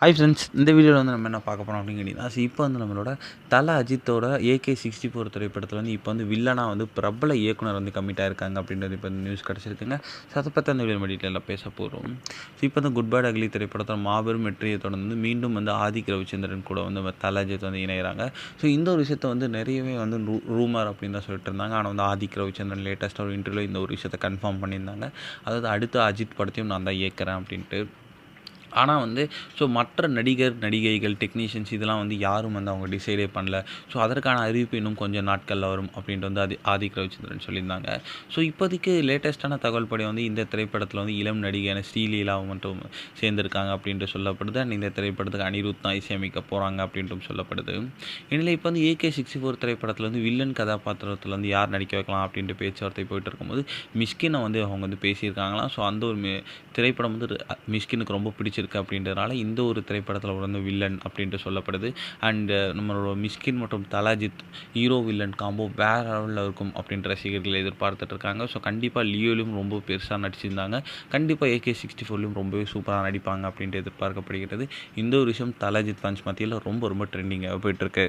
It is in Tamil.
ஹாய் ஃப்ரெண்ட்ஸ், இந்த வீடியோவில் வந்து நம்ம என்ன பார்க்க போகிறோம் அப்படின்னு கேட்டிங்கன்னா, இப்போ வந்து நம்மளோட தல அஜித்தோட AK64 திரைப்படத்தில் வந்து இப்போ வந்து வில்லனாக வந்து பிரபல இயக்குனர் வந்து கமிட் ஆயிருக்காங்க அப்படின்றது இப்போ நியூஸ் கிடச்சிருக்குங்க. ஸோ அதை பற்றி அந்த வீடியோ டீட்டெயிலாக பேச போகிறோம். ஸோ இப்போ வந்து குட் பேட் அக்லி திரைப்படத்தில் மாபெரும் வெற்றியை தொடர்ந்து மீண்டும் வந்து ஆதிக் ரவிச்சந்திரன் கூட வந்து தல அஜித் வந்து இணைகிறாங்க. ஸோ இந்த ஒரு விஷயத்தை வந்து நிறையவே வந்து ரூமர் அப்படின்னு தான் சொல்லிட்டு இருந்தாங்க. ஆனால் வந்து ஆதிக் ரவிச்சந்திரன் லேட்டஸ்ட்டாக ஒரு இன்டர்வியூவில் இந்த ஒரு விஷயத்தை கன்ஃபார்ம் பண்ணியிருந்தாங்க. அதாவது அடுத்த அஜித் படத்தையும் நான் தான் இயக்கிறேன் அப்படின்ட்டு. ஆனால் வந்து மற்ற நடிகைகள் டெக்னீஷியன்ஸ் இதெல்லாம் வந்து யாரும் வந்து அவங்க டிசைடே பண்ணல. ஸோ அதற்கான அறிவிப்பு இன்னும் கொஞ்சம் நாட்களில் வரும் அப்படின்ட்டு வந்து ஆதிக் ரவிச்சந்திரன் சொல்லியிருந்தாங்க. ஸோ இப்போதைக்கு லேட்டஸ்ட்டான தகவல் படி வந்து இந்த திரைப்படத்தில் வந்து இளம் நடிகையான ஸ்ரீலீலாவும் மட்டும் சேர்ந்திருக்காங்க அப்படின்ட்டு சொல்லப்படுது. அண்ட் இந்த திரைப்படத்துக்கு அனிருத் தான் இசையமைக்க போகிறாங்க அப்படின்ட்டும் சொல்லப்படுது. இதில் இப்போ வந்து AK64 திரைப்படத்தில் வந்து வில்லன் கதாபாத்திரத்தில் வந்து யார் நடிக்க வைக்கலாம் அப்படின்ட்டு பேச்சுவார்த்தை போயிட்டு இருக்கும்போது மிஷ்கினை வந்து அவங்க வந்து பேசியிருக்காங்களாம். ஸோ அந்த ஒரு திரைப்படம் வந்து மிஷ்கினுக்கு ரொம்ப பிடிச்சிருக்கு அப்படின்றதுனால இந்த ஒரு திரைப்படத்தில் வந்து வில்லன் அப்படின்ட்டு சொல்லப்படுது. அண்டு நம்மளோட மிஷ்கின் மற்றும் தலாஜித் ஹீரோ வில்லன் காம்போ வேறு லெவலில் இருக்கும் அப்படின்ற ரசிகர்கள் எதிர்பார்த்துட்டு இருக்காங்க. ஸோ கண்டிப்பாக லியோலையும் ரொம்ப பெருசாக நடிச்சிருந்தாங்க. கண்டிப்பாக AK64லையும் ரொம்பவே சூப்பராக நடிப்பாங்க அப்படின்ட்டு எதிர்பார்க்கப்படுகிறது. இந்த ஒரு விஷயம் தலாஜித் ஃபேன்ஸ் மத்தியில் ரொம்ப ட்ரெண்டிங்காக போயிட்டுருக்கு.